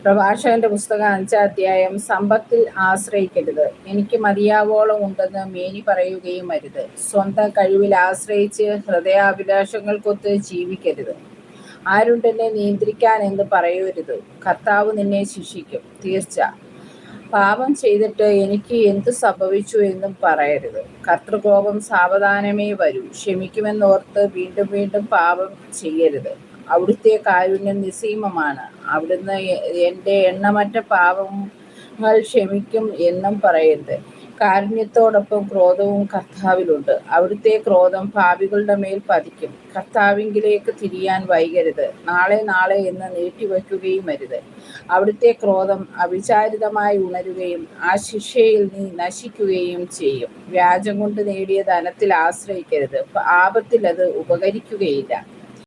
പ്രഭാഷകന്റെ പുസ്തകം 5-ാം അധ്യായം. സമ്പത്തിൽ ആശ്രയിക്കരുത്. എനിക്ക് മതിയാവോളം ഉണ്ടെന്ന് മേനി പറയുകയും അരുത്. സ്വന്തം കഴിവിൽ ആശ്രയിച്ച് ഹൃദയാഭിലാഷങ്ങൾക്കൊത്ത് ജീവിക്കരുത്. ആരുണ്ടെന്നെ നിയന്ത്രിക്കാൻ എന്ന് പറയരുത്. കർത്താവ് നിന്നെ ശിക്ഷിക്കും, തീർച്ച. പാപം ചെയ്തിട്ട് എനിക്ക് എന്തു സംഭവിച്ചു എന്നും പറയരുത്. കർത്തൃകോപം സാവധാനമേ വരൂ. ക്ഷമിക്കുമെന്നോർത്ത് വീണ്ടും വീണ്ടും പാപം ചെയ്യരുത്. അവിടുത്തെ കാരുണ്യം നിസ്സീമമാണ്. അവിടുന്ന് എൻ്റെ എണ്ണമറ്റ പാപങ്ങൾ ക്ഷമിക്കും എന്നും പറയരുത്. കാരുണ്യത്തോടൊപ്പം ക്രോധവും കർത്താവിലുണ്ട്. അവിടുത്തെ ക്രോധം പാപികളുടെ മേൽ പതിക്കും. കർത്താവിങ്കിലേക്ക് തിരിയാൻ വൈകരുത്. നാളെ നാളെ എന്ന് നീട്ടിവെക്കുകയും അരുത്. അവിടുത്തെ ക്രോധം അവിചാരിതമായി ഉണരുകയും ആ ശിക്ഷയിൽ നീ നശിക്കുകയും ചെയ്യും. വ്യാജം കൊണ്ട് നേടിയ ധനത്തിൽ ആശ്രയിക്കരുത്. ആപത്തിൽ അത് ഉപകരിക്കുകയില്ല.